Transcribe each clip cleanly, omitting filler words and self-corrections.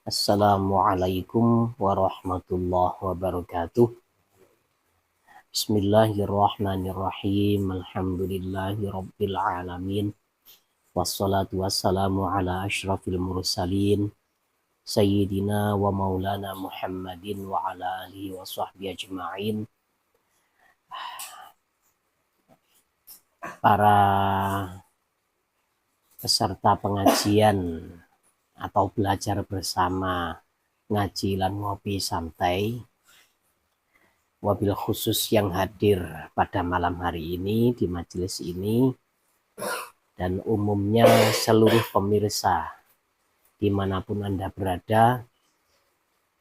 Assalamualaikum warahmatullahi wabarakatuh. Bismillahirrahmanirrahim. Alhamdulillahi rabbil alamin. Wassalatu wassalamu ala ashrafil mursalin. Sayyidina wa maulana Muhammadin wa ala alihi wa sahbihi ajma'in. Para peserta pengajian atau belajar bersama ngaji lan ngopi santai, wabil khusus yang hadir pada malam hari ini di majelis ini, dan umumnya seluruh pemirsa dimanapun Anda berada.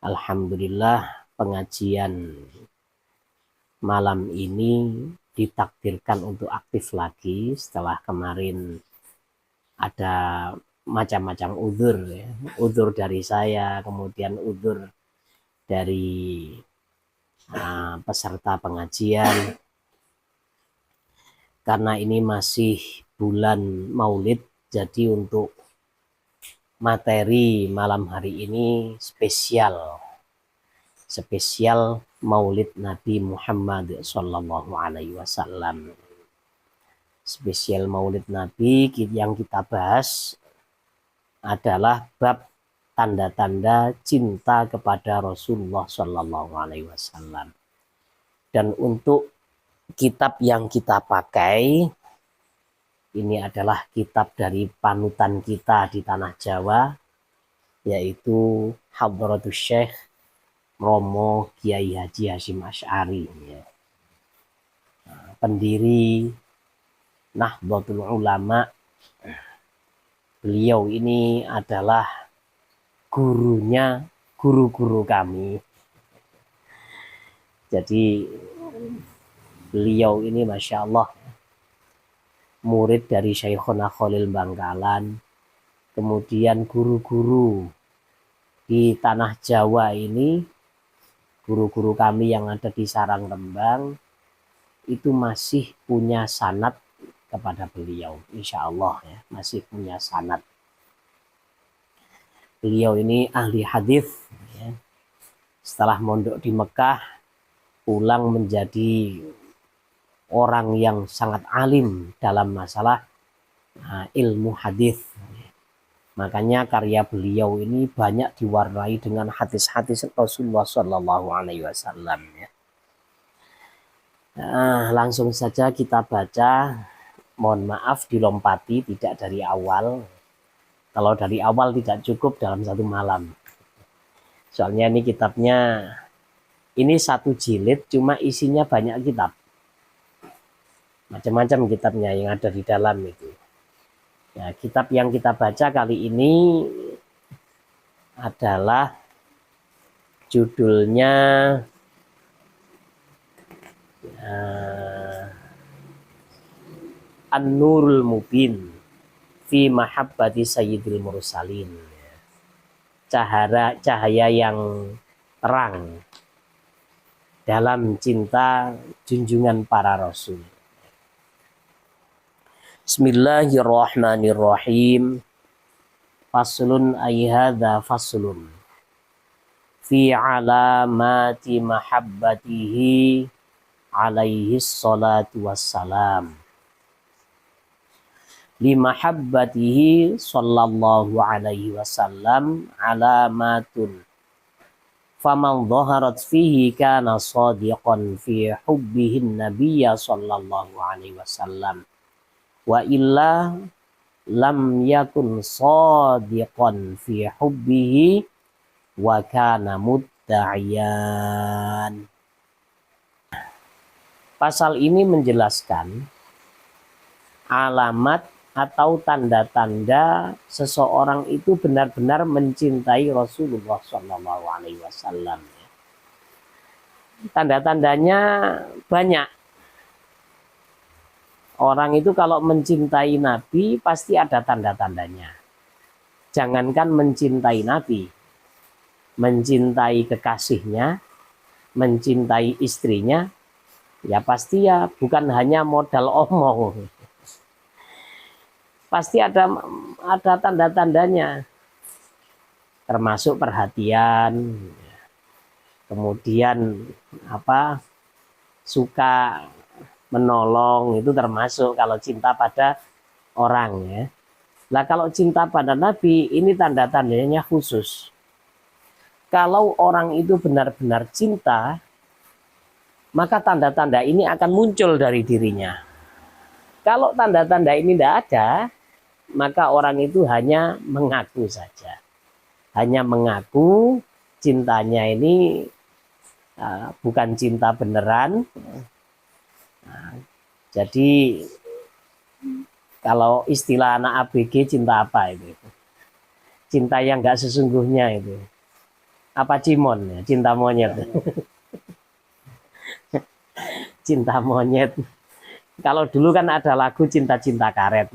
Alhamdulillah, pengajian malam ini ditakdirkan untuk aktif lagi setelah kemarin ada macam-macam uzur, ya. Uzur dari saya, kemudian uzur dari peserta pengajian, karena ini masih bulan Maulid. Jadi untuk materi malam hari ini spesial Maulid Nabi Muhammad Sallallahu Alaihi Wasallam. Spesial Maulid Nabi yang kita bahas adalah bab tanda-tanda cinta kepada Rasulullah Sallallahu Alaihi Wasallam. Dan untuk kitab yang kita pakai ini adalah kitab dari panutan kita di tanah Jawa, yaitu Hadratus Syekh Romo Kiai Haji Hasyim Asy'ari, ya. Pendiri Nahdlatul Ulama. Beliau ini adalah gurunya guru-guru kami. Jadi beliau ini Masya Allah murid dari Syekhona Khalil Bangkalan. Kemudian guru-guru di tanah Jawa ini, guru-guru kami yang ada di Sarang Rembang, itu masih punya sanad kepada beliau, insya Allah, ya, masih punya sanad. Beliau ini ahli hadis, ya. Setelah mondok di Mekah, pulang menjadi orang yang sangat alim dalam masalah ilmu hadis. Makanya karya beliau ini banyak diwarnai dengan hadis-hadis Rasulullah Shallallahu Alaihi Wasallam, ya. Langsung saja kita baca. Mohon maaf dilompati, tidak dari awal. Kalau dari awal tidak cukup dalam satu malam. Soalnya ini kitabnya, ini satu jilid, cuma isinya banyak kitab. Macam-macam kitabnya yang ada di dalam itu. Ya, kitab yang kita baca kali ini adalah judulnya An-Nurul Mubin fi Mahabbati Sayyidil Mursalin. Cahaya yang terang dalam cinta junjungan para rasul. Bismillahirrahmanirrahim. Faslun ayyadha faslun fi alamati mahabbatihi alaihi salatu wassalam. Limahabbatihi sallallahu alaihi wasallam alamatun. Faman dhaharat fihi kana sadiqan fi hubbihin nabiyya sallallahu alaihi wasallam. Wa illa lam yakun sadiqan fi hubbihi wa kana mudda'iyan. Pasal ini menjelaskan alamat atau tanda-tanda seseorang itu benar-benar mencintai Rasulullah Shallallahu Alaihi Wasallam. Tanda-tandanya banyak. Orang itu kalau mencintai Nabi pasti ada tanda-tandanya. Jangankan mencintai Nabi, mencintai kekasihnya, mencintai istrinya, ya pasti ya bukan hanya modal omong. Pasti ada tanda-tandanya. termasuk perhatian, kemudian suka menolong, itu termasuk kalau cinta pada orang ya. Nah kalau cinta pada Nabi ini tanda-tandanya khusus. Kalau orang itu benar-benar cinta, maka tanda-tanda ini akan muncul dari dirinya. Kalau tanda-tanda ini tidak ada, maka orang itu hanya mengaku saja. Hanya mengaku cintanya ini bukan cinta beneran. Jadi kalau istilah anak ABG, cinta apa itu? Cinta yang nggak sesungguhnya itu. Apa cimon ya? Cinta monyet. Cinta monyet. Kalau dulu kan ada lagu cinta-cinta karet.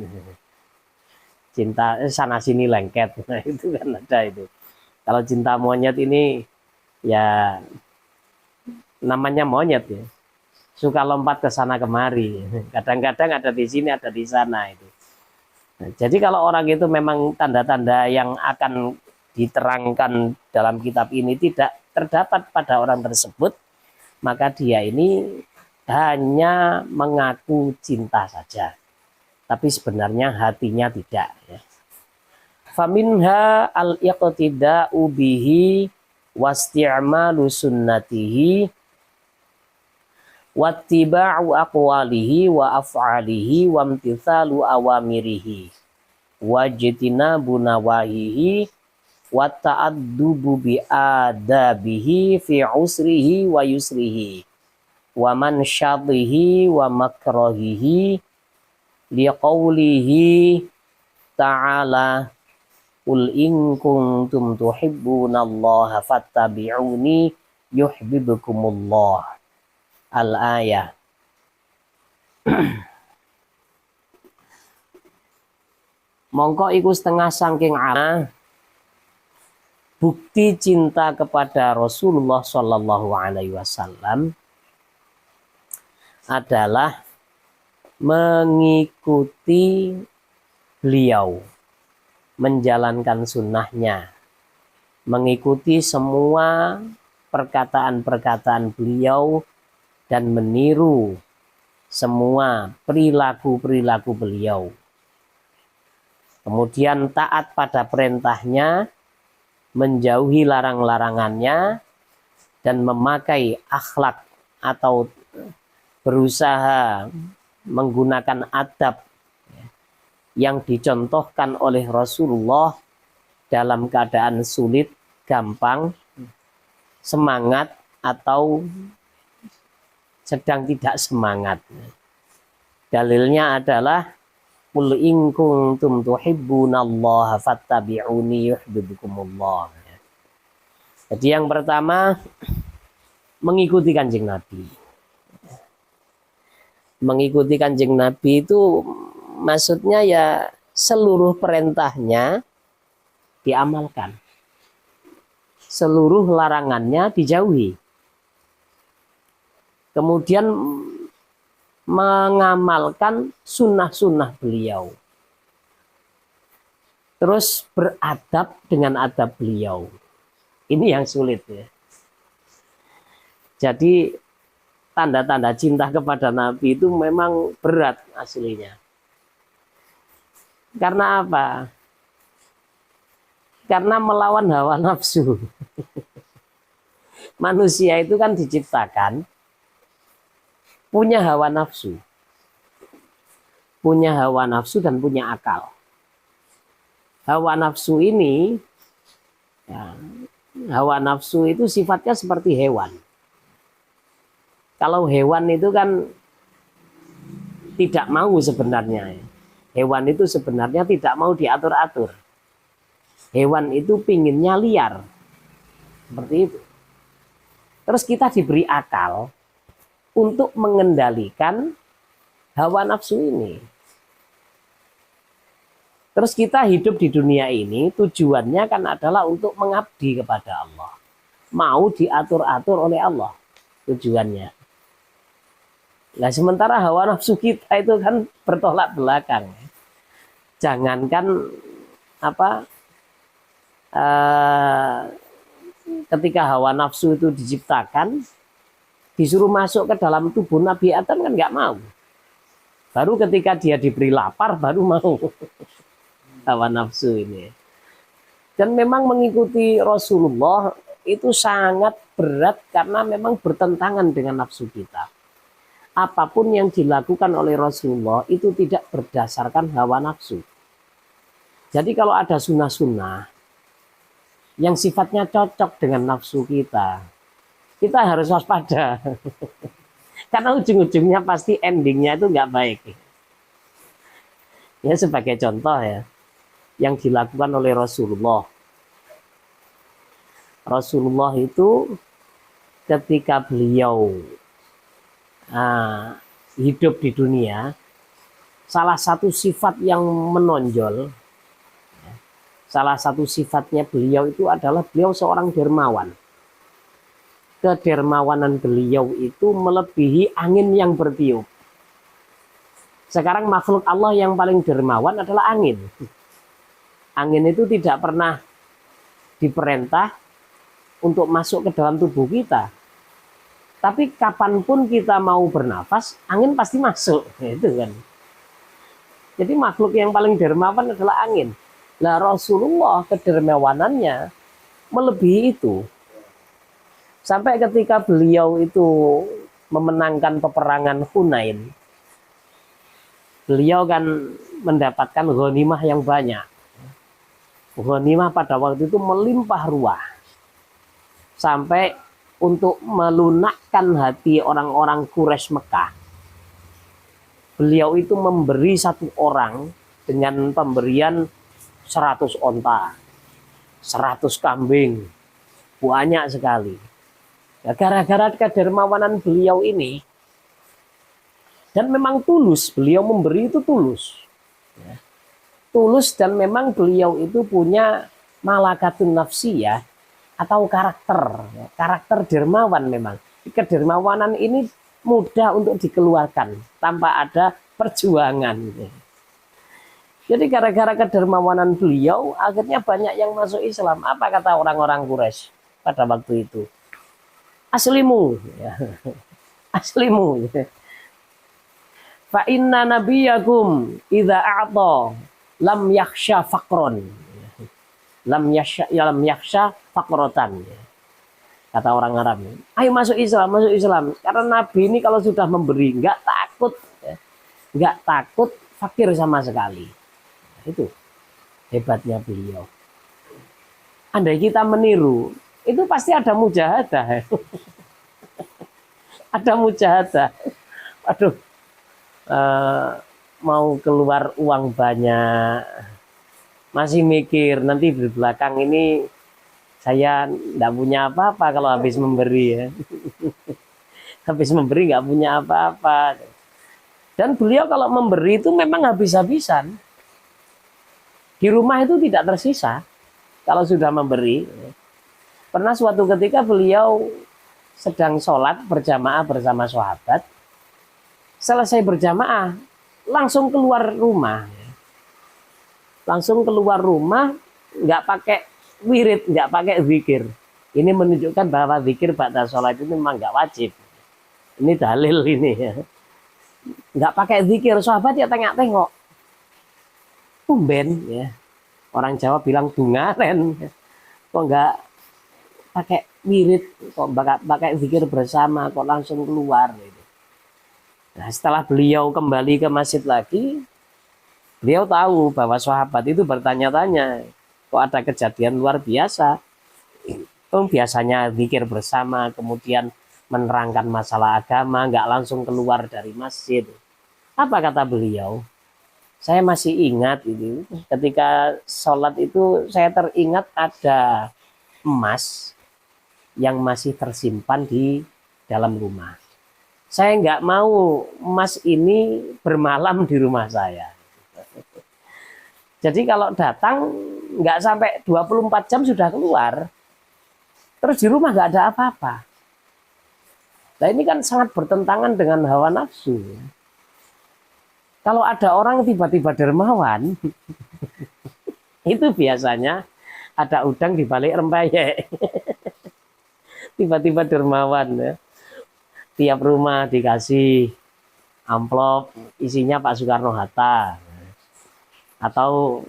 Cinta sana sini lengket. Nah, itu kan ada itu. Kalau cinta monyet ini ya namanya monyet ya. Suka lompat ke sana kemari. Kadang-kadang ada di sini, ada di sana itu. Nah, jadi kalau orang itu memang tanda-tanda yang akan diterangkan dalam kitab ini tidak terdapat pada orang tersebut, maka dia ini hanya mengaku cinta saja, tapi sebenarnya hatinya tidak ya. Faminha al-iqtida'u bihi wasti'malu sunnatihi wattiba'u aqwalihi wa af'alihi wa imtithalu awamirihi wajtinabu nawahihi wa ta'addubu bi adabihi fi usrihi wa yusrihi wa man syadhihi wa makrahihi liqaulihi ta'ala qul in kuntum tuhibbunallaha fattabi'uni yuhibbukumullah. Al-ayah. Mongko iku setengah saking ana bukti cinta kepada Rasulullah Shallallahu Alaihi Wasallam adalah mengikuti beliau, menjalankan sunnahnya, mengikuti semua perkataan-perkataan beliau dan meniru semua perilaku-perilaku beliau. Kemudian taat pada perintahnya, menjauhi larang-larangannya, dan memakai akhlak atau berusaha menggunakan adab yang dicontohkan oleh Rasulullah dalam keadaan sulit, gampang, semangat, atau sedang tidak semangat. Dalilnya adalah qul in kuntum tuhibbunallaha fattabi'uni yuhibbukumullah. Jadi yang pertama mengikuti Kanjeng Nabi. Mengikuti Kanjeng Nabi itu maksudnya ya seluruh perintahnya diamalkan. Seluruh larangannya dijauhi. Kemudian mengamalkan sunnah-sunnah beliau. Terus beradab dengan adab beliau. Ini yang sulit ya. Jadi tanda-tanda cinta kepada Nabi itu memang berat aslinya. Karena apa? Karena melawan hawa nafsu. Manusia itu kan diciptakan punya hawa nafsu. Punya hawa nafsu dan punya akal. Hawa nafsu ini, ya, hawa nafsu itu sifatnya seperti hewan. Kalau hewan itu kan tidak mau sebenarnya. Hewan itu sebenarnya tidak mau diatur-atur. Hewan itu pinginnya liar. Seperti itu. Terus kita diberi akal untuk mengendalikan hawa nafsu ini. Terus kita hidup di dunia ini tujuannya kan adalah untuk mengabdi kepada Allah. Mau diatur-atur oleh Allah tujuannya. Nah sementara hawa nafsu kita itu kan bertolak belakang. Jangankan eh, ketika hawa nafsu itu diciptakan, disuruh masuk ke dalam tubuh Nabi Adam kan nggak mau. Baru ketika dia diberi lapar baru mau hawa nafsu ini. Dan memang mengikuti Rasulullah itu sangat berat karena memang bertentangan dengan nafsu kita. Apapun yang dilakukan oleh Rasulullah itu tidak berdasarkan hawa nafsu. Jadi kalau ada sunnah-sunnah yang sifatnya cocok dengan nafsu kita, kita harus waspada. Karena ujung-ujungnya pasti endingnya itu nggak baik. Ya sebagai contoh ya, yang dilakukan oleh Rasulullah. Rasulullah itu ketika beliau hidup di dunia, salah satu sifat yang menonjol, salah satu sifatnya beliau itu adalah beliau seorang dermawan. Kedermawanan beliau itu melebihi angin yang bertiup. Sekarang makhluk Allah yang paling dermawan adalah angin. Angin itu tidak pernah diperintah untuk masuk ke dalam tubuh kita. Tapi kapanpun kita mau bernafas, angin pasti masuk. Itu kan. Jadi makhluk yang paling dermawan adalah angin. Nah, Rasulullah kedermawanannya melebihi itu. Sampai ketika beliau itu memenangkan peperangan Hunain, beliau kan mendapatkan ghanimah yang banyak. Ghanimah pada waktu itu melimpah ruah. Sampai untuk melunakkan hati orang-orang Quraisy Mekah, beliau itu memberi satu orang dengan pemberian 100 onta, 100 kambing, banyak sekali. Ya, gara-gara kedermawanan beliau ini, dan memang tulus, beliau memberi itu tulus. Ya. Tulus dan memang beliau itu punya malakatun nafsi ya, atau karakter dermawan memang. Kedermawanan ini mudah untuk dikeluarkan tanpa ada perjuangan. Jadi gara-gara kedermawanan beliau, akhirnya banyak yang masuk Islam. Apa kata orang-orang Quraisy pada waktu itu? Aslimu, ya. Aslimu. Fa inna nabiyakum idza a'ta lam yakhsha faqron. Lam yakhsha faqrotan. Kata orang Arab. Ayo masuk Islam, masuk Islam. Karena Nabi ini kalau sudah memberi nggak takut, ya. Nggak takut fakir sama sekali. Itu hebatnya beliau. Andai kita meniru, itu pasti ada mujahadah. Ada mujahadah. Aduh, mau keluar uang banyak, masih mikir nanti di belakang ini saya nggak punya apa-apa kalau habis memberi ya. Habis memberi nggak punya apa-apa. Dan beliau kalau memberi itu memang habis-habisan. Di rumah itu tidak tersisa kalau sudah memberi. Pernah suatu ketika beliau sedang sholat berjamaah bersama sahabat. Selesai berjamaah, langsung keluar rumah. Langsung keluar rumah, nggak pakai wirid, nggak pakai zikir. Ini menunjukkan bahwa zikir ba'da sholat itu memang nggak wajib. Ini dalil ini ya. Nggak pakai zikir, sahabat ya tengok-tengok. Tumben ya. Orang Jawa bilang dungaren. Kok nggak pakai wirid, kok pakai zikir bersama, kok langsung keluar gitu. Nah, setelah beliau kembali ke masjid lagi, beliau tahu bahwa sahabat itu bertanya-tanya, kok ada kejadian luar biasa. Biasanya zikir bersama, kemudian menerangkan masalah agama, nggak langsung keluar dari masjid. Apa kata beliau? Saya masih ingat itu, ketika sholat itu saya teringat ada emas yang masih tersimpan di dalam rumah. Saya nggak mau emas ini bermalam di rumah saya. Jadi kalau datang nggak sampai 24 jam sudah keluar. Terus di rumah nggak ada apa-apa. Nah ini kan sangat bertentangan dengan hawa nafsu. Kalau ada orang tiba-tiba dermawan, itu biasanya ada udang di balik rempeyek. Tiba-tiba dermawan ya. Tiap rumah dikasih amplop isinya Pak Soekarno-Hatta atau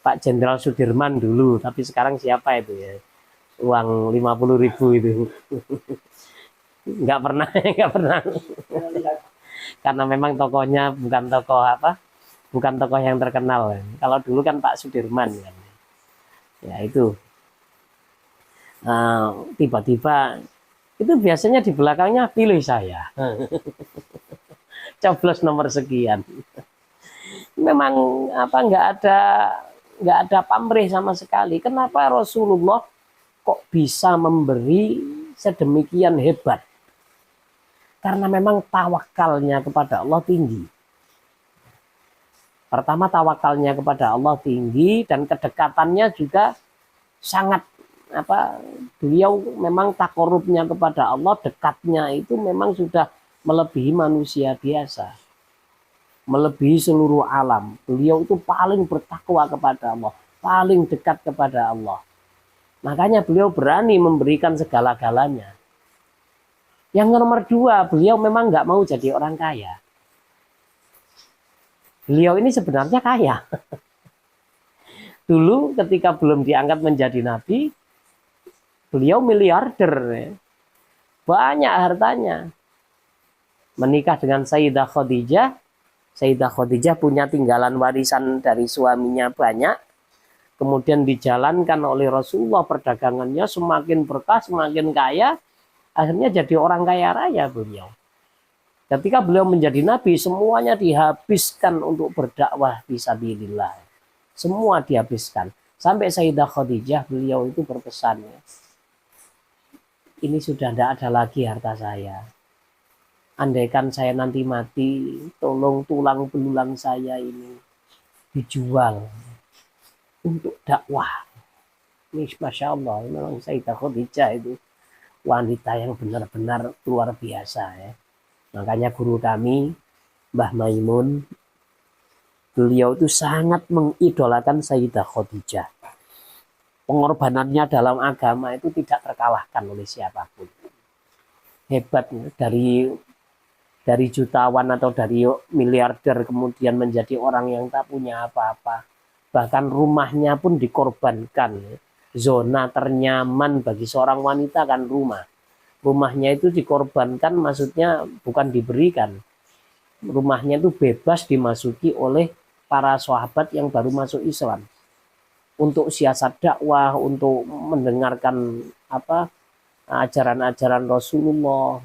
Pak Jenderal Sudirman dulu, tapi sekarang siapa itu ya, uang 50.000 itu. Nggak pernah nggak pernah, karena memang tokohnya bukan tokoh yang terkenal. Kalau dulu kan Pak Sudirman kan. Ya itu tiba-tiba itu biasanya di belakangnya pilih saya. Coblos nomor sekian. Memang nggak ada pamrih sama sekali. Kenapa Rasulullah kok bisa memberi sedemikian hebat? Karena memang tawakalnya kepada Allah tinggi. Pertama, tawakalnya kepada Allah tinggi dan kedekatannya juga sangat beliau memang takorubnya kepada Allah, dekatnya itu memang sudah melebihi manusia biasa, melebihi seluruh alam. Beliau itu paling bertakwa kepada Allah, paling dekat kepada Allah. Makanya beliau berani memberikan segala-galanya. Yang nomor dua, beliau memang nggak mau jadi orang kaya. Beliau ini sebenarnya kaya. Dulu ketika belum diangkat menjadi nabi, beliau miliarder, banyak hartanya. Menikah dengan Sayyidah Khadijah. Sayyidah Khadijah punya tinggalan warisan dari suaminya banyak. Kemudian dijalankan oleh Rasulullah, perdagangannya semakin berkah, semakin kaya. Akhirnya jadi orang kaya raya beliau. Ketika beliau menjadi nabi, semuanya dihabiskan untuk berdakwah fisabilillah. Semua dihabiskan. Sampai Sayyidah Khadijah, beliau itu berpesan, ini sudah tidak ada lagi harta saya. Andaikan saya nanti mati, tolong tulang belulang saya ini dijual untuk dakwah. Ini Masya Allah, memang Sayyidah Khadijah itu wanita yang benar-benar luar biasa ya. Makanya guru kami, Mbah Maimun, beliau itu sangat mengidolakan Sayyidah Khadijah. Pengorbanannya dalam agama itu tidak terkalahkan oleh siapapun. Hebat dari jutawan atau dari miliarder kemudian menjadi orang yang tak punya apa-apa. Bahkan rumahnya pun dikorbankan. Zona ternyaman bagi seorang wanita kan rumah. Rumahnya itu dikorbankan, maksudnya bukan diberikan. Rumahnya itu bebas dimasuki oleh para sahabat yang baru masuk Islam. Untuk siasat dakwah, untuk mendengarkan ajaran-ajaran Rasulullah,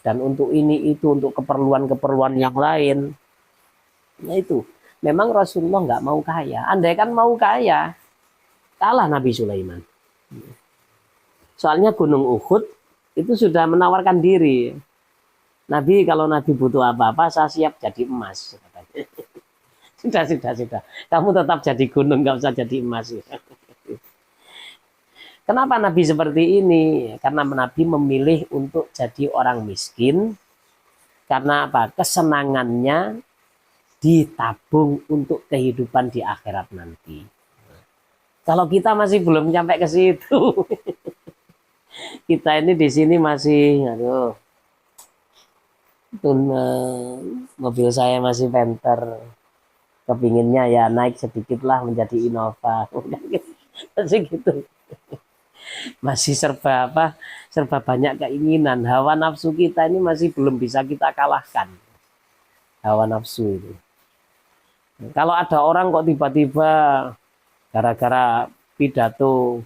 dan untuk ini itu, untuk keperluan-keperluan yang lain. Nah itu, memang Rasulullah nggak mau kaya. Andai kan mau kaya, kalah Nabi Sulaiman. Soalnya Gunung Uhud itu sudah menawarkan diri. Nabi, kalau Nabi butuh apa-apa, saya siap jadi emas. Sudah. Kamu tetap jadi gunung, nggak usah jadi emas. Kenapa Nabi seperti ini? Karena Nabi memilih untuk jadi orang miskin. Karena apa? Kesenangannya ditabung untuk kehidupan di akhirat nanti. Kalau kita masih belum sampai ke situ, kita ini di sini masih, mobil saya masih Panther. Kepinginnya ya naik sedikit lah menjadi Innova. Masih gitu. Masih serba banyak keinginan. Hawa nafsu kita ini masih belum bisa kita kalahkan. Hawa nafsu itu. Kalau ada orang kok tiba-tiba gara-gara pidato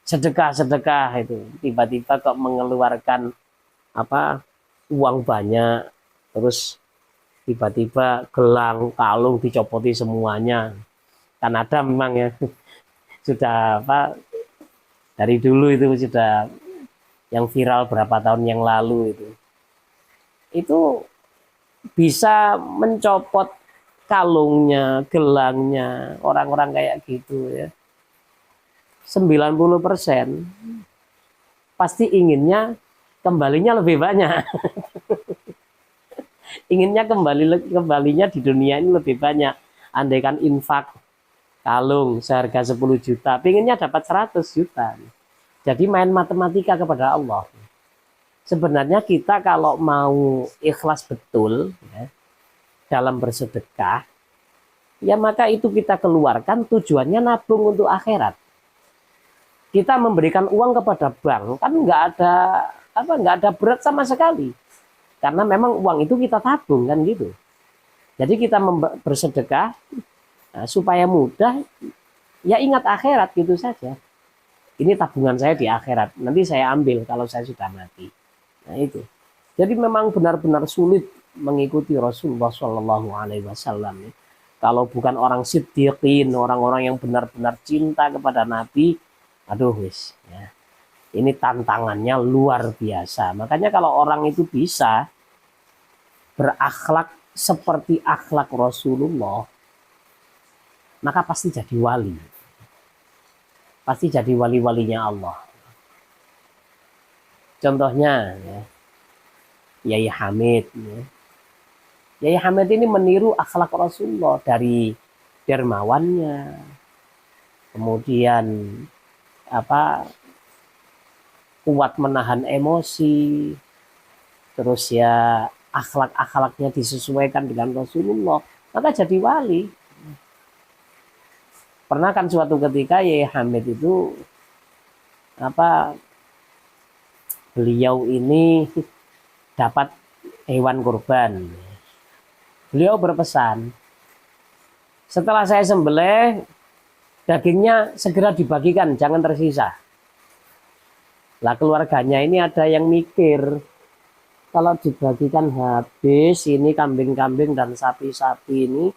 sedekah itu, tiba-tiba kok mengeluarkan uang banyak, terus tiba-tiba gelang, kalung dicopoti semuanya. Kan ada memang ya, sudah dari dulu itu sudah yang viral berapa tahun yang lalu itu bisa mencopot kalungnya, gelangnya, orang-orang kayak gitu ya. 90% pasti inginnya kembalinya lebih banyak. Inginnya kembalinya di dunia ini lebih banyak. Andaikan infak kalung seharga 10 juta, pinginnya dapat 100 juta. Jadi main matematika kepada Allah. Sebenarnya kita kalau mau ikhlas betul ya, dalam bersedekah, ya maka itu kita keluarkan tujuannya nabung untuk akhirat. Kita memberikan uang kepada bank kan nggak ada berat sama sekali, karena memang uang itu kita tabung kan gitu. Jadi kita bersedekah supaya mudah, ya ingat akhirat gitu saja. Ini tabungan saya di akhirat, nanti saya ambil kalau saya sudah mati. Nah itu. Jadi memang benar-benar sulit mengikuti Rasulullah Shallallahu Alaihi Wasallam. Kalau bukan orang siddiqin, orang-orang yang benar-benar cinta kepada Nabi, aduh wis. Ya. Ini tantangannya luar biasa. Makanya kalau orang itu bisa berakhlak seperti akhlak Rasulullah, maka pasti jadi wali. Pasti jadi wali-walinya Allah. Contohnya ya, Yai Hamid ya. Yai Hamid ini meniru akhlak Rasulullah dari dermawannya, kemudian kuat menahan emosi, terus ya akhlak-akhlaknya disesuaikan dengan Rasulullah, maka jadi wali. Pernah kan suatu ketika Yai Hamid itu beliau ini dapat hewan kurban. Beliau berpesan, setelah saya sembelih, dagingnya segera dibagikan, jangan tersisa. Lah keluarganya ini ada yang mikir, kalau dibagikan habis, ini kambing-kambing dan sapi-sapi ini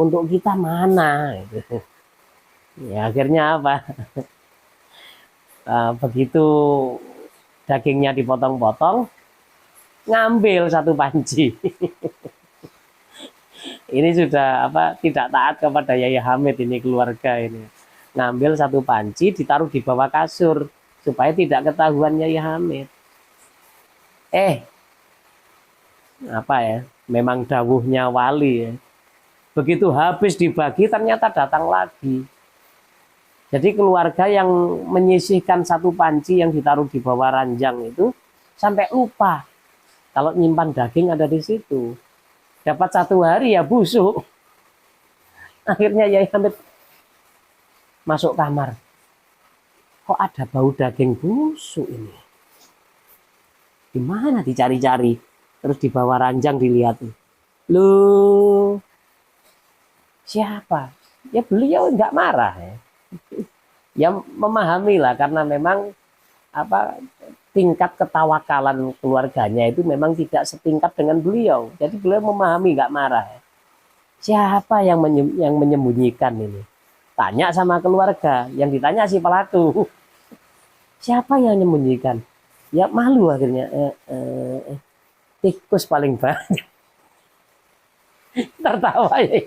untuk kita mana? Ya akhirnya apa? Begitu dagingnya dipotong-potong, ngambil satu panci. Ini sudah tidak taat kepada Yai Hamid ini, keluarga ini. Ngambil satu panci ditaruh di bawah kasur supaya tidak ketahuan Yai Hamid. Memang dawuhnya wali ya. Begitu habis dibagi ternyata datang lagi. Jadi keluarga yang menyisihkan satu panci yang ditaruh di bawah ranjang itu sampai lupa kalau nyimpan daging ada di situ. Dapat 1 hari ya busuk. Akhirnya Yai Hamid masuk kamar. Kok ada bau daging busuk ini? Gimana dicari-cari? Terus di bawah ranjang dilihat. Loh, siapa? Ya beliau nggak marah ya. Ya memahami lah, karena memang tingkat ketawakalan keluarganya itu memang tidak setingkat dengan beliau. Jadi beliau memahami, nggak marah. Siapa yang menyembunyikan ini? Tanya sama keluarga, yang ditanya si pelaku. Siapa yang menyembunyikan? Ya malu akhirnya. Tikus paling banyak. Tertawa ya.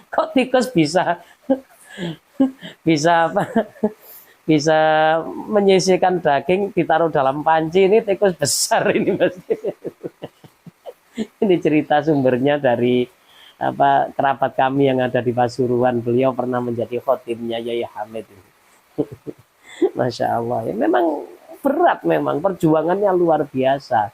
Kok tikus bisa menyisihkan daging ditaruh dalam panci? Ini tikus besar ini Mas. Ini cerita sumbernya dari kerabat kami yang ada di Pasuruan. Beliau pernah menjadi khotimnya Yai Hamid. Masya Allah ya, memang berat, memang perjuangannya luar biasa.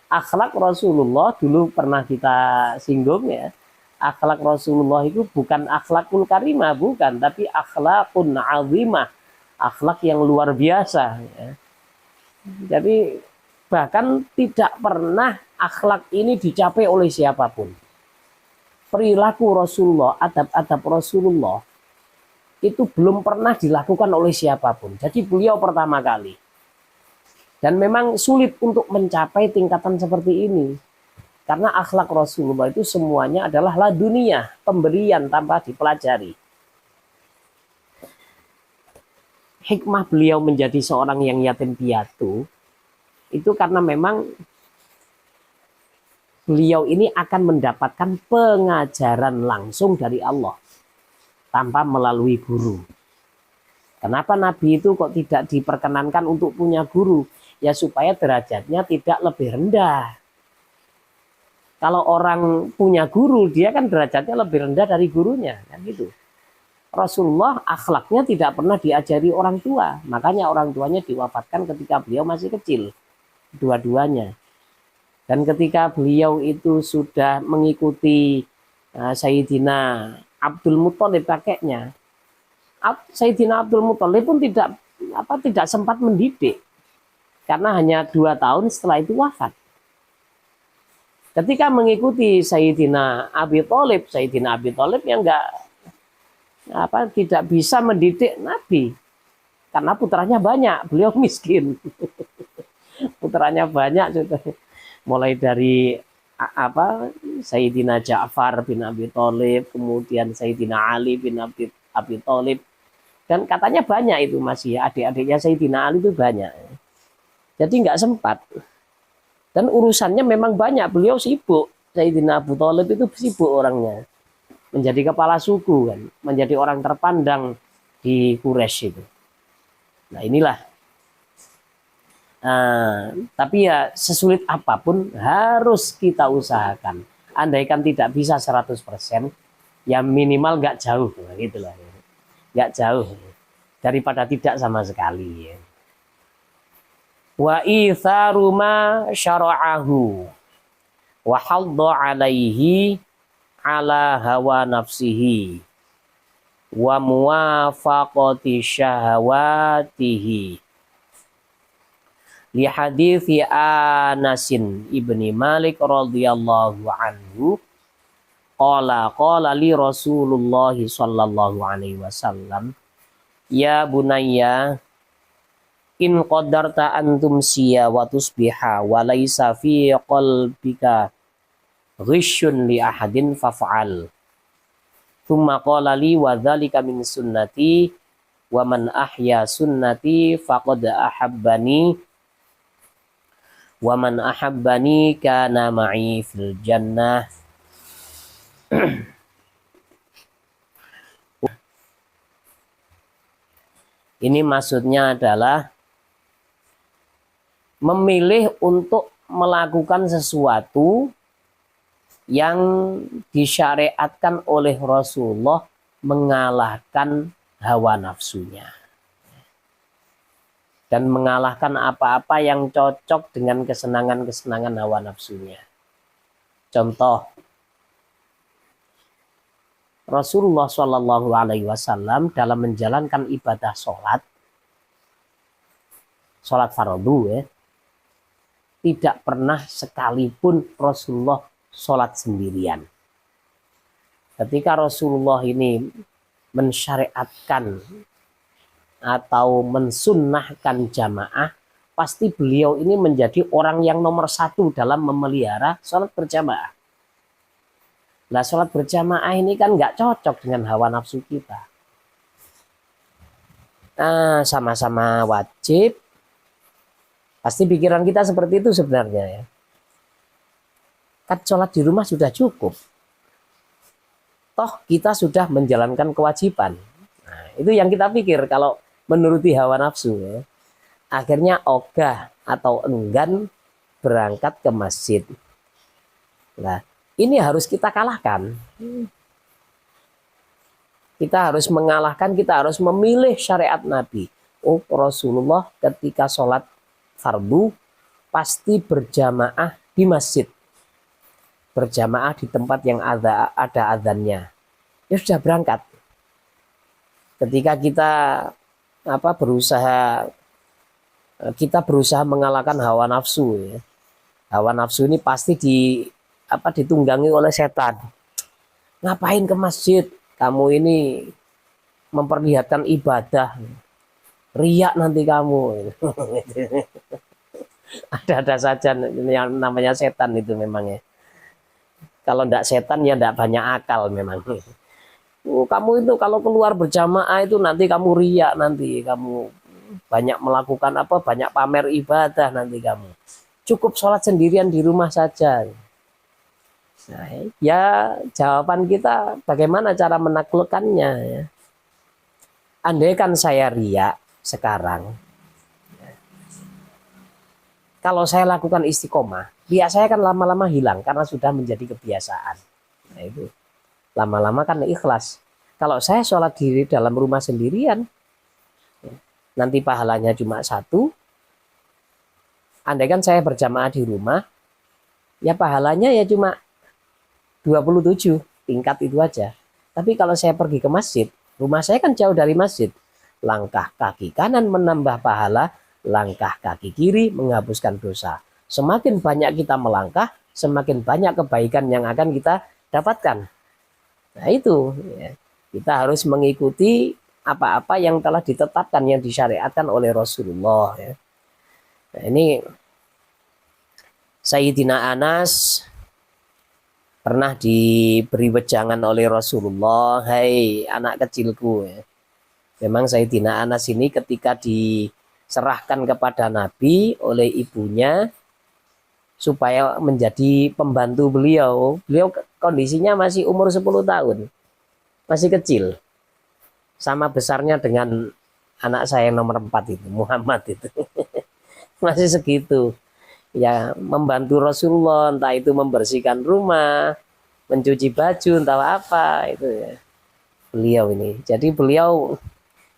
Akhlak Rasulullah dulu pernah kita singgung ya. Akhlak Rasulullah itu bukan akhlakul karimah, bukan, tapi akhlakun azimah, akhlak yang luar biasa ya. Jadi bahkan tidak pernah akhlak ini dicapai oleh siapapun. Perilaku Rasulullah, adab-adab Rasulullah itu belum pernah dilakukan oleh siapapun. Jadi beliau pertama kali. Dan memang sulit untuk mencapai tingkatan seperti ini. Karena akhlak Rasulullah itu semuanya adalah laduniyah, pemberian tanpa dipelajari. Hikmah beliau menjadi seorang yang yatim piatu itu karena memang beliau ini akan mendapatkan pengajaran langsung dari Allah tanpa melalui guru. Kenapa Nabi itu kok tidak diperkenankan untuk punya guru? Ya supaya derajatnya tidak lebih rendah. Kalau orang punya guru, dia kan derajatnya lebih rendah dari gurunya, kan gitu. Rasulullah akhlaknya tidak pernah diajari orang tua. Makanya orang tuanya diwafatkan ketika beliau masih kecil. Dua-duanya. Dan ketika beliau itu sudah mengikuti Sayyidina Abdul Muthalib kakeknya, Sayyidina Abdul Muthalib pun tidak sempat mendidik. Karena hanya 2 tahun setelah itu wafat. Ketika mengikuti Sayyidina Abi Thalib yang tidak bisa mendidik Nabi karena putranya banyak, beliau miskin. Putranya banyak sudah mulai dari Sayyidina Ja'far bin Abi Thalib, kemudian Sayyidina Ali bin Abi Thalib, dan katanya banyak itu masih ya, adik-adiknya Sayyidina Ali itu banyak. Jadi nggak sempat. Dan urusannya memang banyak, beliau sibuk. Sayyidina Abu Thalib itu sibuk orangnya. Menjadi kepala suku kan, menjadi orang terpandang di Quraisy itu. Nah inilah. Tapi ya sesulit apapun harus kita usahakan. Andaikan tidak bisa 100%, ya minimal nggak jauh, gitu lah. Nggak jauh daripada tidak sama sekali. Wa itharu ma syara'ahu wa hadda alaihi ala hawa nafsihi wa muwafaqati syahawatihi li hadithi Anasin ibni Malik radhiyallahu anhu qala li Rasulullah sallallahu alaihi wasallam ya bunayya in qadarta antum siya wa tusbiha wa laisa fi qalbika ghisyun li ahadin faf'al. Thumma qala li wa dzalika min sunnati wa man ahya sunnati faqad ahabbani wa man ahabbani kana ma'i fil jannah. Ini maksudnya adalah memilih untuk melakukan sesuatu yang disyariatkan oleh Rasulullah mengalahkan hawa nafsunya. Dan mengalahkan apa-apa yang cocok dengan kesenangan-kesenangan hawa nafsunya. Contoh, Rasulullah Shallallahu Alaihi Wasallam dalam menjalankan ibadah sholat fardu tidak pernah sekalipun Rasulullah sholat sendirian. Ketika Rasulullah ini mensyariatkan atau mensunnahkan jamaah, pasti beliau ini menjadi orang yang nomor 1 dalam memelihara sholat berjamaah. Nah, sholat berjamaah ini kan nggak cocok dengan hawa nafsu kita. Sama-sama wajib. Pasti pikiran kita seperti itu sebenarnya ya. Kan sholat di rumah sudah cukup. Toh kita sudah menjalankan kewajiban. Nah, itu yang kita pikir kalau menuruti hawa nafsu. Ya. Akhirnya ogah atau enggan berangkat ke masjid. Nah, ini harus kita kalahkan. Kita harus mengalahkan, kita harus memilih syariat Nabi. Oh, Rasulullah ketika sholat fardu pasti berjamaah di masjid. Berjamaah di tempat yang ada adzannya. Ya sudah berangkat. Ketika kita berusaha mengalahkan hawa nafsu ya. Hawa nafsu ini pasti ditunggangi oleh setan. Ngapain ke masjid? Kamu ini memperlihatkan ibadah. Riak nanti kamu. Ada saja yang namanya setan itu memang ya. Kalau tidak setan ya tidak banyak akal memang. Kamu itu kalau keluar berjamaah itu nanti kamu riak, nanti kamu banyak melakukan banyak pamer ibadah nanti kamu. Cukup sholat sendirian di rumah saja. Nah, ya jawaban kita bagaimana cara menaklukkannya ya. Andaikan saya riak sekarang, kalau saya lakukan istiqomah, riak saya kan lama-lama hilang karena sudah menjadi kebiasaan. Nah itu lama-lama kan ikhlas. Kalau saya sholat di dalam rumah sendirian, nanti pahalanya cuma 1. Andaikan saya berjamaah di rumah, ya pahalanya ya cuma 27 tingkat itu aja. Tapi kalau saya pergi ke masjid, rumah saya kan jauh dari masjid. Langkah kaki kanan menambah pahala, langkah kaki kiri menghapuskan dosa. Semakin banyak kita melangkah, semakin banyak kebaikan yang akan kita dapatkan. Nah itu, ya. Kita harus mengikuti apa-apa yang telah ditetapkan, yang disyariatkan oleh Rasulullah. Ya. Nah ini Sayyidina Anas pernah diberi wejangan oleh Rasulullah, hai anak kecilku. Ya. Memang Sayyidina Anas ini ketika diserahkan kepada Nabi oleh ibunya supaya menjadi pembantu beliau. Beliau kondisinya masih umur 10 tahun. Masih kecil. Sama besarnya dengan anak saya nomor 4 itu, Muhammad itu. Masih segitu. Ya, membantu Rasulullah, entah itu membersihkan rumah, mencuci baju, entah apa itu ya. Beliau ini. Jadi beliau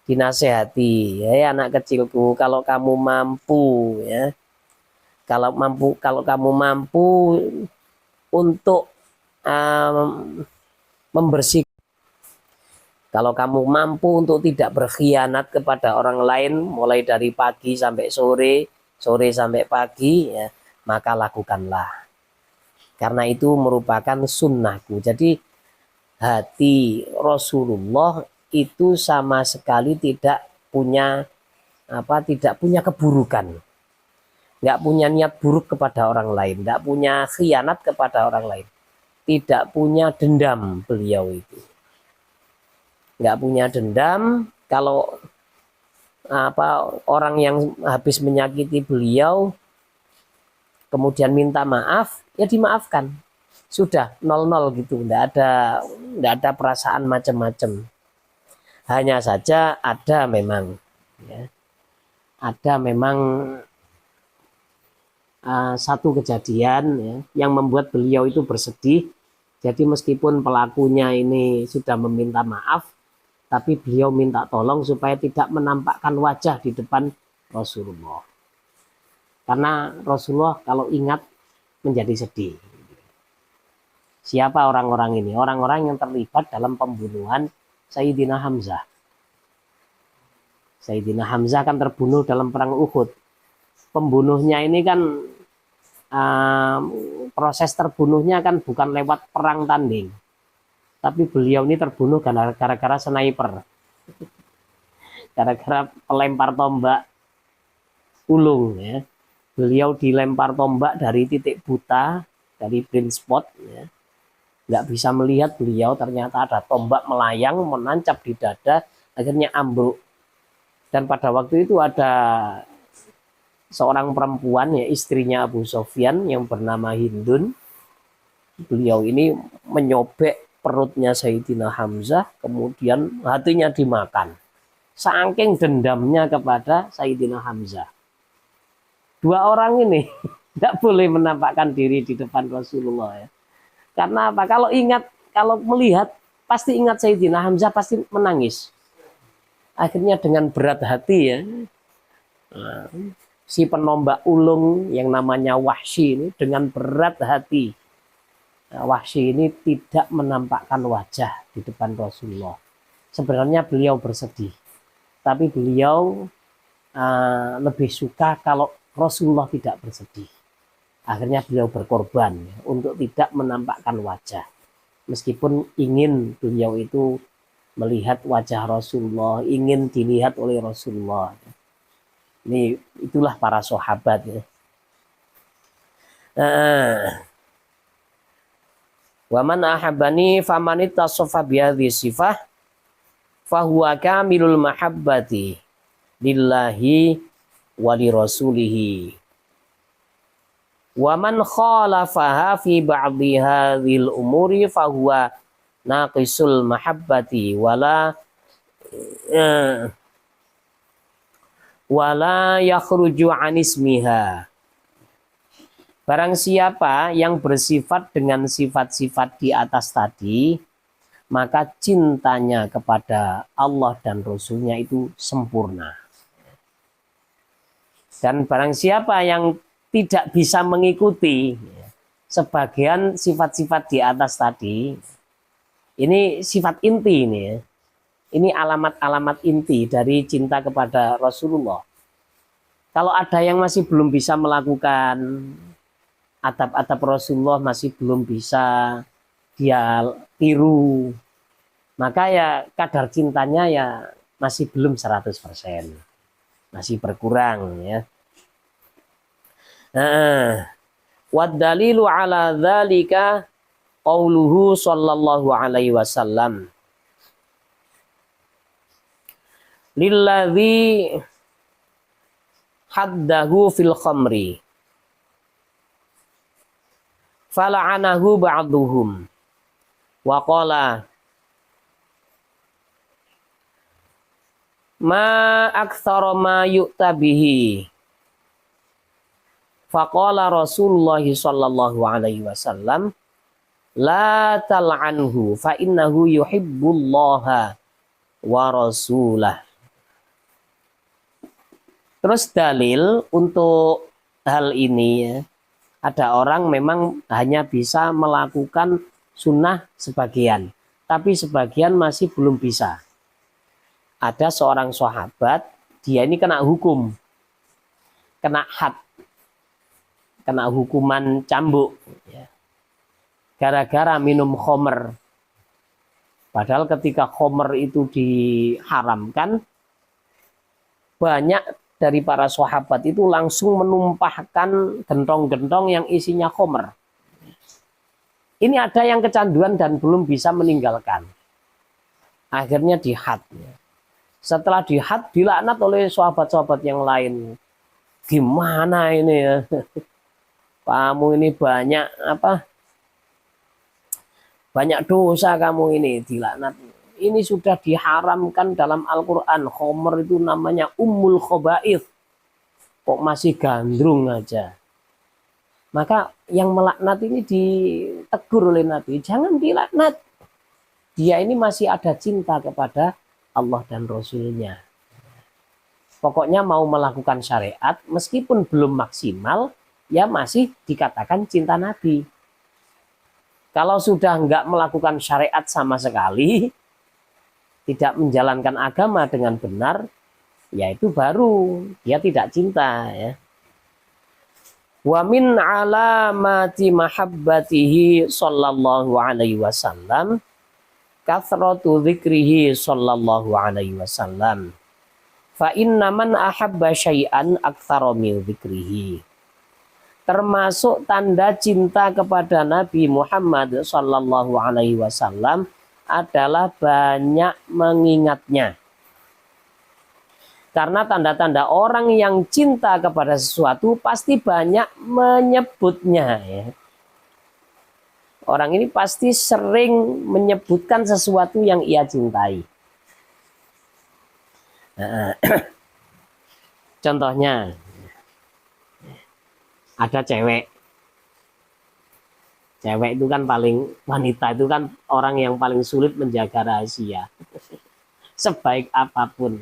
dinasehati, ya anak kecilku, kalau kamu mampu ya. Kalau kamu mampu untuk membersihkan, kalau kamu mampu untuk tidak berkhianat kepada orang lain mulai dari pagi sampai sore, sore sampai pagi ya, maka lakukanlah. Karena itu merupakan sunnahku. Jadi hati Rasulullah itu sama sekali tidak punya keburukan. Nggak punya niat buruk kepada orang lain, nggak punya khianat kepada orang lain, tidak punya dendam beliau itu, nggak punya dendam. Kalau orang yang habis menyakiti beliau kemudian minta maaf, ya dimaafkan, sudah 0-0 gitu, nggak ada perasaan macam-macam. Hanya saja ada memang satu kejadian ya, yang membuat beliau itu bersedih. Jadi meskipun pelakunya ini sudah meminta maaf, tapi beliau minta tolong supaya tidak menampakkan wajah di depan Rasulullah. Karena Rasulullah kalau ingat menjadi sedih. Siapa orang-orang ini? Orang-orang yang terlibat dalam pembunuhan Sayyidina Hamzah. Sayyidina Hamzah kan terbunuh dalam perang Uhud. Pembunuhnya ini kan proses terbunuhnya kan bukan lewat perang tanding, tapi beliau ini terbunuh gara-gara sniper, gara-gara pelempar tombak ulung ya. Beliau dilempar tombak dari titik buta, dari blind spot ya. Nggak bisa melihat beliau, ternyata ada tombak melayang menancap di dada, akhirnya ambruk. Dan pada waktu itu ada seorang perempuan ya, istrinya Abu Sofyan yang bernama Hindun. Beliau ini menyobek perutnya Sayyidina Hamzah, kemudian hatinya dimakan. Saking dendamnya kepada Sayyidina Hamzah. Dua orang ini tidak boleh menampakkan diri di depan Rasulullah ya. Karena apa? Kalau melihat pasti ingat Sayyidina Hamzah, pasti menangis. Akhirnya dengan berat hati ya, si penombak ulung yang namanya Wahsy ini dengan berat hati, Wahsy ini tidak menampakkan wajah di depan Rasulullah. Sebenarnya beliau bersedih, tapi beliau lebih suka kalau Rasulullah tidak bersedih. Akhirnya beliau berkorban ya, untuk tidak menampakkan wajah. Meskipun ingin beliau itu melihat wajah Rasulullah, ingin dilihat oleh Rasulullah. Ini itulah para sahabat ya. Wa man ahabbani faman ittasafa bi hadhihi sifah fahuwa kamilul mahabbati lillahi wa li rasulihi. Wa man khalafaha fi ba'dhi hadhil umuri fahuwa naqisul mahabbati wala yakhruju anismiha. Barang siapa yang bersifat dengan sifat-sifat di atas tadi, maka cintanya kepada Allah dan Rasulnya itu sempurna. Dan barang siapa yang tidak bisa mengikuti sebagian sifat-sifat di atas tadi, ini sifat inti ini ya. Ini alamat-alamat inti dari cinta kepada Rasulullah. Kalau ada yang masih belum bisa melakukan adab-adab Rasulullah, masih belum bisa dia tiru, maka ya kadar cintanya ya masih belum 100%. Masih berkurang ya. Nah, wad dalilu ala dzalika qauluhu sallallahu alaihi wasallam. Lilladzi haddahu fil khamri fala'anahu ba'duhum wa qala ma aktsara ma yu'ta bihi faqala Rasulullah sallallahu alaihi wasallam la tal'anhu fa innahu yuhibbullaha wa rasulah. Terus dalil untuk hal ini ya, ada orang memang hanya bisa melakukan sunnah sebagian, tapi sebagian masih belum bisa. Ada seorang sahabat, dia ini kena hukum, kena had, kena hukuman cambuk, ya. Gara-gara minum khomer. Padahal ketika khomer itu diharamkan, banyak dari para sahabat itu langsung menumpahkan gentong-gentong yang isinya khomer. Ini ada yang kecanduan dan belum bisa meninggalkan. Akhirnya dihad. Setelah dihad, dilaknat oleh sahabat-sahabat yang lain. Gimana ini ya? Kamu ini banyak apa? Banyak dosa kamu ini, dilaknat. Ini sudah diharamkan dalam Al-Quran. Khomer itu namanya ummul khobaith. Kok masih gandrung aja. Maka yang melaknat ini ditegur oleh Nabi. Jangan dilaknat. Dia ini masih ada cinta kepada Allah dan Rasulnya. Pokoknya mau melakukan syariat. Meskipun belum maksimal. Ya masih dikatakan cinta Nabi. Kalau sudah enggak melakukan syariat sama sekali. Tidak menjalankan agama dengan benar, ya itu baru dia tidak cinta ya. Wa min alamati mahabbatihi sallallahu alaihi wasallam kathratu dzikrihi sallallahu alaihi wasallam. Fa inna man ahabba syai'an aktsara min dzikrihi. Termasuk tanda cinta kepada Nabi Muhammad sallallahu alaihi wasallam adalah banyak mengingatnya. Karena tanda-tanda orang yang cinta kepada sesuatu pasti banyak menyebutnya. Ya. Orang ini pasti sering menyebutkan sesuatu yang ia cintai. Nah, contohnya, ada cewek. Cewek itu kan wanita itu kan orang yang paling sulit menjaga rahasia. Sebaik apapun.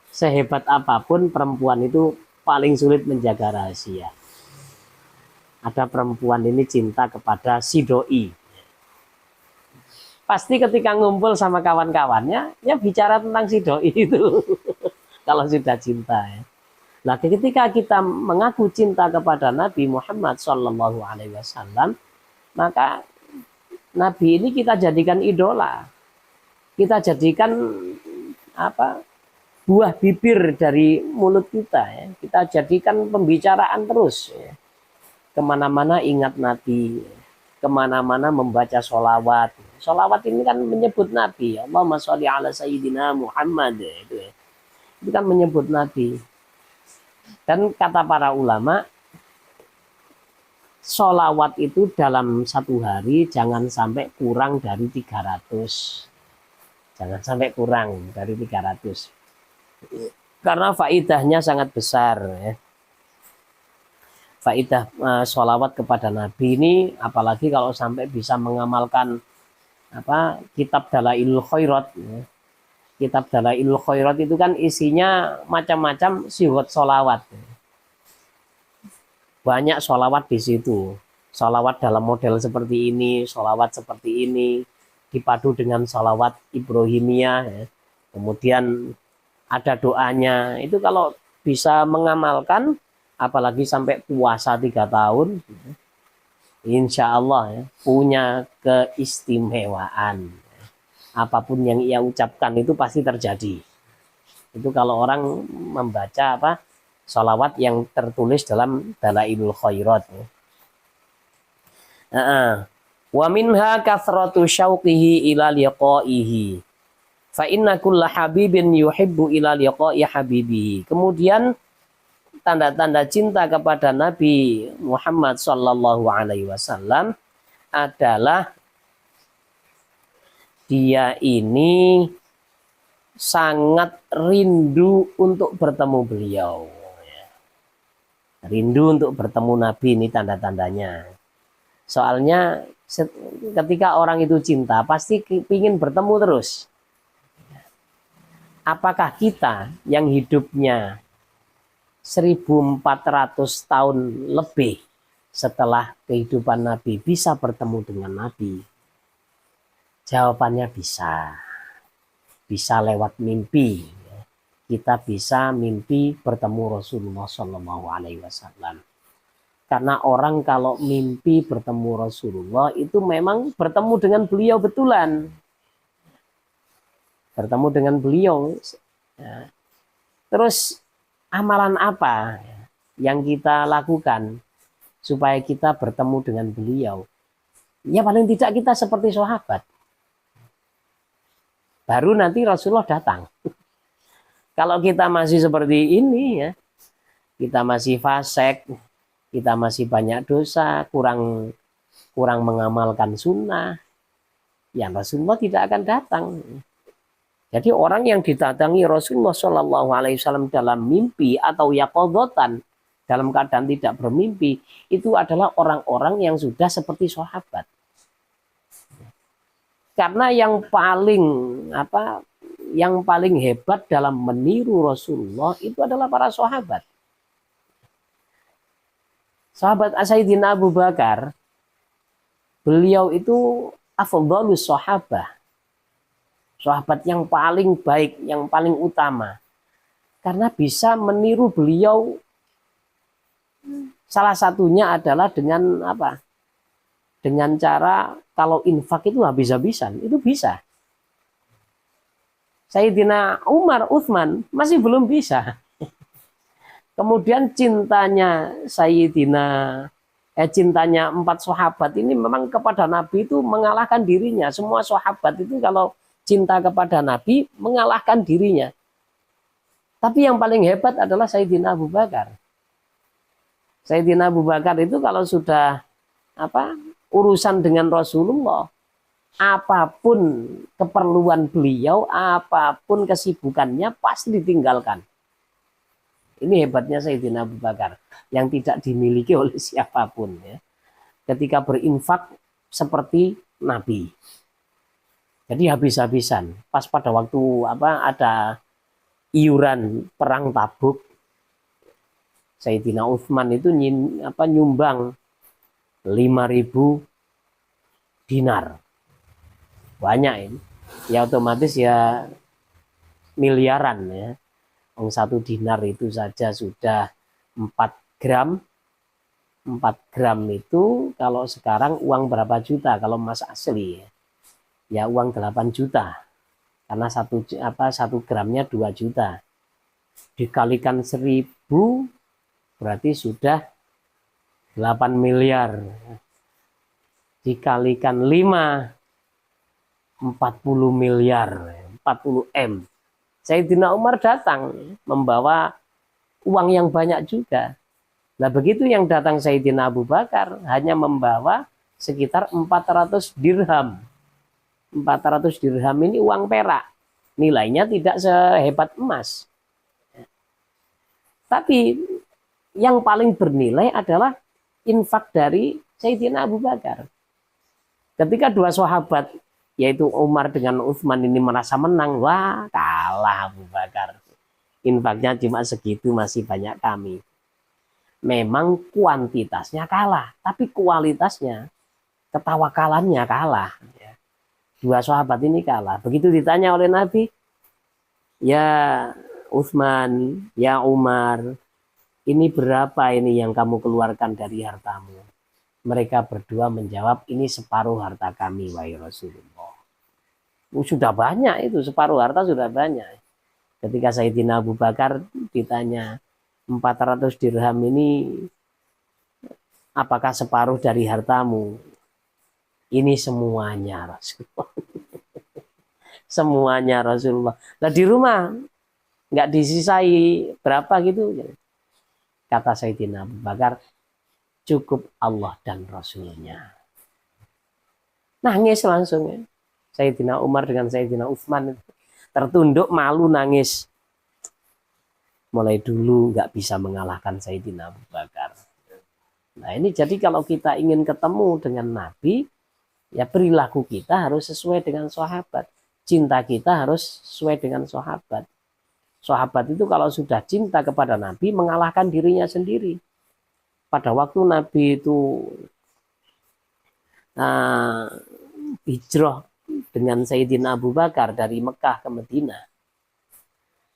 Sehebat apapun perempuan itu paling sulit menjaga rahasia. Ada perempuan ini cinta kepada si doi. Pasti ketika ngumpul sama kawan-kawannya, ya bicara tentang si doi itu. Kalau sudah cinta ya. Nah, ketika kita mengaku cinta kepada Nabi Muhammad Sallallahu Alaihi Wasallam, maka Nabi ini kita jadikan idola, kita jadikan apa buah bibir dari mulut kita, ya. Kita jadikan pembicaraan terus, ya. Kemana-mana ingat Nabi, kemana-mana membaca sholawat. Sholawat ini kan menyebut Nabi, Allahumma sholli ala sayyidina Muhammad, itu kan menyebut Nabi. Dan kata para ulama, sholawat itu dalam satu hari jangan sampai kurang dari 300. Jangan sampai kurang dari 300. Karena faidahnya sangat besar. Ya. Faidah sholawat kepada Nabi ini, apalagi kalau sampai bisa mengamalkan kitab Dalailul Khairat. Kitab Dalailul Khairat itu kan isinya macam-macam siwat sholawat. Banyak sholawat di situ. Sholawat dalam model seperti ini, sholawat seperti ini, dipadu dengan sholawat Ibrahimiyah. Kemudian ada doanya. Itu kalau bisa mengamalkan, apalagi sampai puasa 3 tahun, insya Allah punya keistimewaan. Apapun yang ia ucapkan itu pasti terjadi. Itu kalau orang membaca sholawat yang tertulis dalam Dalailul Khairat. Wa minha kathratu syauqihi ila liqa'ihi. Fa inna kulla habibin yuhibbu ila liqa'i habibihi. Kemudian tanda-tanda cinta kepada Nabi Muhammad sallallahu alaihi wasallam adalah dia ini sangat rindu untuk bertemu beliau. Rindu untuk bertemu Nabi, ini tanda-tandanya. Soalnya ketika orang itu cinta pasti ingin bertemu terus. Apakah kita yang hidupnya 1400 tahun lebih setelah kehidupan Nabi bisa bertemu dengan Nabi? Jawabannya bisa. Bisa lewat mimpi. Kita bisa mimpi bertemu Rasulullah Shallallahu Alaihi Wasallam. Karena orang kalau mimpi bertemu Rasulullah itu memang bertemu dengan beliau betulan. Bertemu dengan beliau. Terus amalan apa yang kita lakukan supaya kita bertemu dengan beliau? Ya paling tidak kita seperti sahabat. Baru nanti Rasulullah datang. Kalau kita masih seperti ini ya, kita masih fasik, kita masih banyak dosa, kurang mengamalkan sunnah, ya Rasulullah tidak akan datang. Jadi orang yang didatangi Rasulullah Shallallahu Alaihi Wasallam dalam mimpi atau yaqadhatan, dalam keadaan tidak bermimpi, itu adalah orang-orang yang sudah seperti sahabat. Karena yang paling hebat dalam meniru Rasulullah itu adalah para sahabat. Sahabat Sayyidina Abu Bakar, beliau itu afdhalus sahabah. Sahabat yang paling baik, yang paling utama. Karena bisa meniru beliau, salah satunya adalah dengan dengan cara kalau infak itu habis-habisan, itu bisa. Sayyidina Umar, Utsman masih belum bisa. Kemudian cintanya cintanya 4 sahabat ini memang kepada Nabi itu mengalahkan dirinya. Semua sahabat itu kalau cinta kepada Nabi mengalahkan dirinya. Tapi yang paling hebat adalah Sayyidina Abu Bakar. Sayyidina Abu Bakar itu kalau sudah urusan dengan Rasulullah, apapun keperluan beliau, apapun kesibukannya pasti ditinggalkan. Ini hebatnya Sayyidina Abu Bakar yang tidak dimiliki oleh siapapun ya. Ketika berinfak seperti Nabi. Jadi habis-habisan. Pas pada waktu ada iuran perang Tabuk, Sayyidina Utsman itu nyumbang 5.000 dinar. Banyak ini. Ya otomatis ya miliaran ya. 1 dinar itu saja sudah 4 gram. 4 gram itu kalau sekarang uang berapa juta kalau emas asli ya. Ya uang 8 juta. Karena 1 gramnya 2 juta. Dikalikan 1.000 berarti sudah 8 miliar. Dikalikan 5, 40 miliar. 40 M. Sayyidina Umar datang membawa uang yang banyak juga. Nah begitu yang datang Sayyidina Abu Bakar hanya membawa sekitar 400 dirham. 400 dirham ini uang perak. Nilainya tidak sehebat emas. Tapi yang paling bernilai adalah infak dari Sayyidina Abu Bakar. Ketika 2 sahabat yaitu Umar dengan Utsman ini merasa menang, wah kalah Abu Bakar. Infaknya cuma segitu, masih banyak kami. Memang kuantitasnya kalah, tapi kualitasnya, ketawakalannya kalah. Dua sahabat ini kalah. Begitu ditanya oleh Nabi, ya Utsman, ya Umar, ini berapa ini yang kamu keluarkan dari hartamu? Mereka berdua menjawab, ini separuh harta kami, wahai Rasulullah. Sudah banyak itu, separuh harta sudah banyak. Ketika Sayyidina Abu Bakar ditanya, 400 dirham ini apakah separuh dari hartamu? Ini semuanya Rasulullah. Semuanya Rasulullah. Nah di rumah nggak disisai berapa gitu. Kata Sayyidina Abu Bakar, cukup Allah dan Rasulnya. Nangis langsung ya. Sayyidina Umar dengan Sayyidina Utsman tertunduk malu nangis. Mulai dulu nggak bisa mengalahkan Sayyidina Abu Bakar. Nah ini jadi kalau kita ingin ketemu dengan Nabi, ya perilaku kita harus sesuai dengan sahabat. Cinta kita harus sesuai dengan sahabat. Sahabat itu kalau sudah cinta kepada Nabi, mengalahkan dirinya sendiri. Pada waktu Nabi itu hijrah dengan Sayyidina Abu Bakar dari Mekah ke Madinah.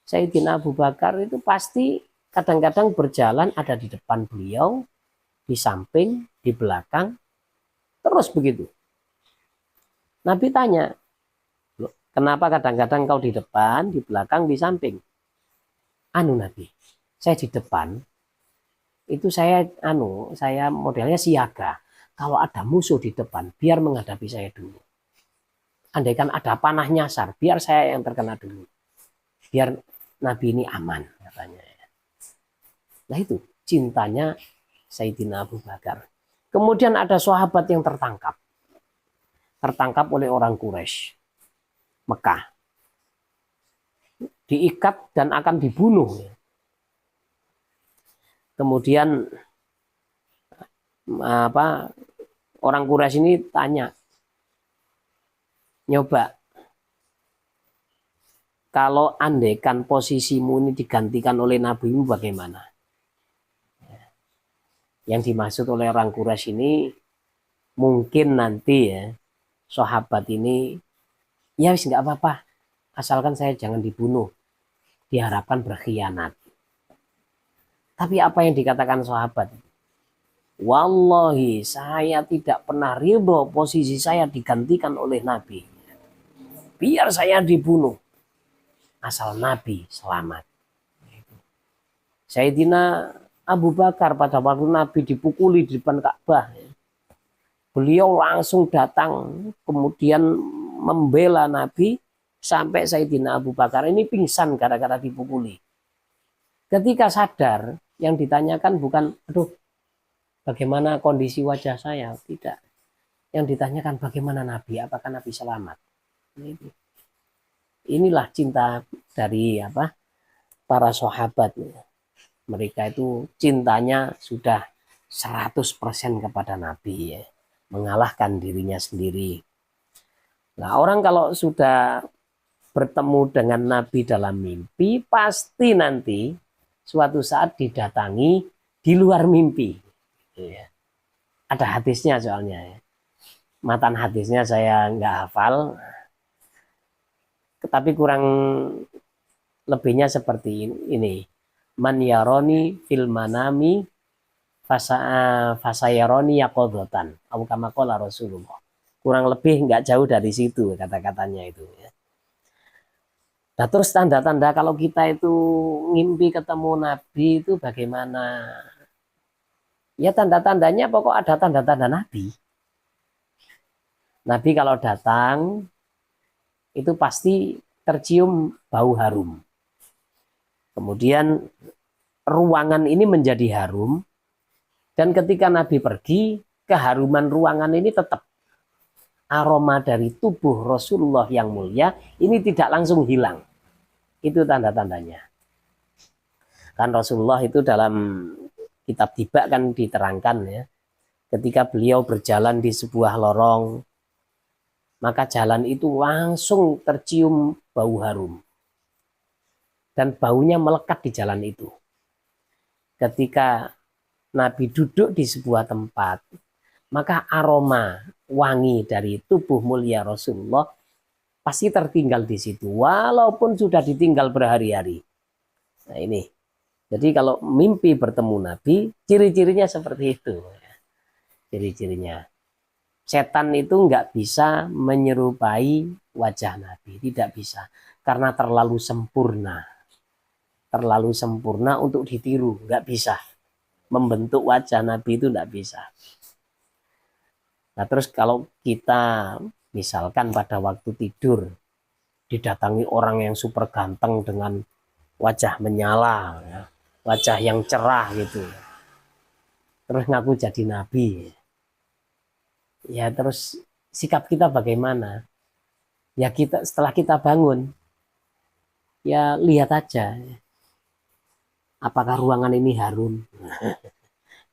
Sayyidina Abu Bakar itu pasti kadang-kadang berjalan ada di depan beliau, di samping, di belakang, terus begitu. Nabi tanya, kenapa kadang-kadang kau di depan, di belakang, di samping? Nabi, saya di depan, itu saya modelnya siaga. Kalau ada musuh di depan, biar menghadapi saya dulu. Andaikan ada panah nyasar, biar saya yang terkena dulu. Biar Nabi ini aman, katanya. Nah itu cintanya Sayyidina Abu Bakar. Kemudian ada sahabat yang tertangkap. Tertangkap oleh orang Quraisy Mekah. Diikat dan akan dibunuh. Kemudian orang Quraisy ini tanya, nyoba kalau andaikan posisimu ini digantikan oleh nabimu bagaimana? Yang dimaksud oleh orang Quraisy ini mungkin nanti ya sahabat ini ya wis nggak apa-apa, asalkan saya jangan dibunuh, diharapkan berkhianat. Tapi apa yang dikatakan sahabat? Wallahi saya tidak pernah ridho posisi saya digantikan oleh Nabi. Biar saya dibunuh, asal Nabi selamat. Sayyidina Abu Bakar pada waktu Nabi dipukuli di depan Ka'bah, beliau langsung datang kemudian membela Nabi sampai Sayyidina Abu Bakar ini pingsan gara-gara dipukuli. Ketika sadar, yang ditanyakan bukan, aduh, bagaimana kondisi wajah saya? Tidak. Yang ditanyakan bagaimana Nabi, apakah Nabi selamat? Inilah cinta dari para sahabat. Mereka itu cintanya sudah 100% kepada Nabi, ya. Mengalahkan dirinya sendiri. Nah, orang kalau sudah bertemu dengan Nabi dalam mimpi, pasti nanti suatu saat didatangi di luar mimpi. Ya. Ada hadisnya soalnya. Ya. Matan hadisnya saya nggak hafal, tapi kurang lebihnya seperti ini. Man yaroni fil manami fasayaroni yaqodotan. Abu kama qala Rasulullah. Kurang lebih nggak jauh dari situ kata-katanya itu. Ya. Nah terus tanda-tanda kalau kita itu ngimpi ketemu Nabi itu bagaimana? Ya tanda-tandanya pokok ada tanda-tanda Nabi. Nabi kalau datang itu pasti tercium bau harum. Kemudian ruangan ini menjadi harum. Dan ketika Nabi pergi, keharuman ruangan ini tetap. Aroma dari tubuh Rasulullah yang mulia ini tidak langsung hilang. Itu tanda-tandanya. Kan Rasulullah itu dalam kitab Tibak kan diterangkan ya. Ketika beliau berjalan di sebuah lorong, maka jalan itu langsung tercium bau harum. Dan baunya melekat di jalan itu. Ketika Nabi duduk di sebuah tempat, maka aroma wangi dari tubuh mulia Rasulullah pasti tertinggal di situ, walaupun sudah ditinggal berhari-hari. Nah ini, jadi kalau mimpi bertemu Nabi, ciri-cirinya seperti itu. Ciri-cirinya. Setan itu nggak bisa menyerupai wajah Nabi, tidak bisa, karena terlalu sempurna. Terlalu sempurna untuk ditiru, nggak bisa. Membentuk wajah Nabi itu nggak bisa. Nah terus kalau kita misalkan pada waktu tidur didatangi orang yang super ganteng dengan wajah menyala, ya, wajah yang cerah gitu, terus ngaku jadi Nabi, ya terus sikap kita bagaimana? Ya kita setelah kita bangun, ya lihat aja, apakah ruangan ini harum?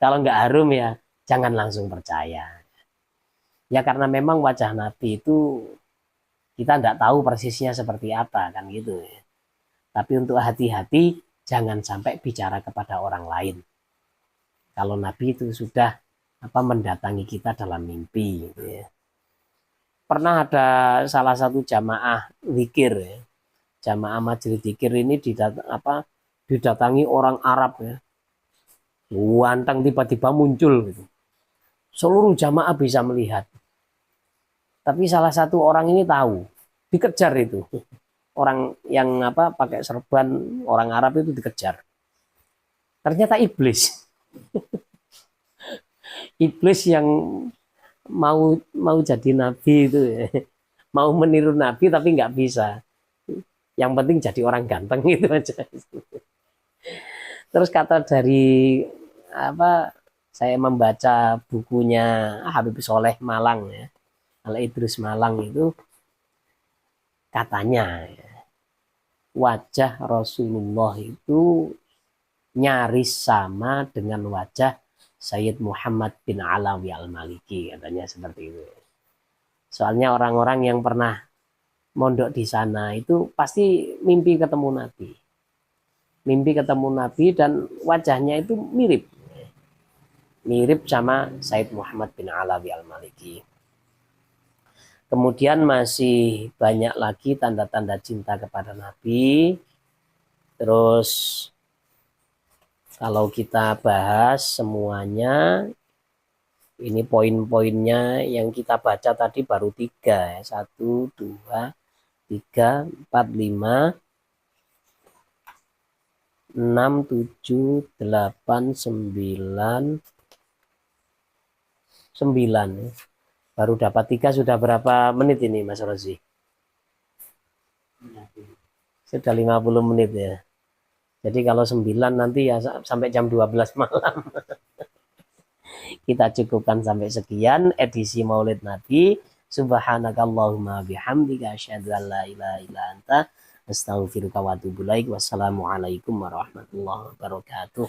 Kalau nggak harum ya jangan langsung percaya. Ya karena memang wajah Nabi itu kita nggak tahu persisnya seperti apa kan gitu ya. Tapi untuk hati-hati jangan sampai bicara kepada orang lain. Kalau Nabi itu sudah mendatangi kita dalam mimpi gitu ya. Pernah ada salah satu jamaah zikir ya. Jamaah majelis zikir ini didatangi orang Arab ya. Wantang tiba-tiba muncul gitu. Seluruh jamaah bisa melihat. Tapi salah satu orang ini tahu, dikejar itu. Orang yang pakai serban orang Arab itu dikejar. Ternyata iblis. Iblis yang mau jadi nabi itu ya. Mau meniru nabi tapi nggak bisa. Yang penting jadi orang ganteng itu aja. Terus kata dari saya membaca bukunya Habib Soleh Malang ya. Al Idrus Malang itu katanya ya, wajah Rasulullah itu nyaris sama dengan wajah Sayyid Muhammad bin Alawi Al-Maliki, katanya seperti itu. Soalnya orang-orang yang pernah mondok di sana itu pasti mimpi ketemu Nabi. Mimpi ketemu Nabi dan wajahnya itu mirip. Mirip sama Sayyid Muhammad bin Alawi Al-Maliki. Kemudian masih banyak lagi tanda-tanda cinta kepada Nabi. Terus kalau kita bahas semuanya, ini poin-poinnya yang kita baca tadi baru 3 ya. 1, 2, 3, 4, 5, 6, 7, 8, 9, 9 ya. Baru dapat 3 sudah berapa menit ini Mas Rozi? Sudah 50 menit ya. Jadi kalau 9 nanti ya sampai jam 12 malam. Kita cukupkan sampai sekian edisi Maulid Nabi. Subhanakallahumma bihamdika asyhadu an la ilaha illa anta astaghfiruka wa atubu ilaik. Wassalamualaikum warahmatullahi wabarakatuh.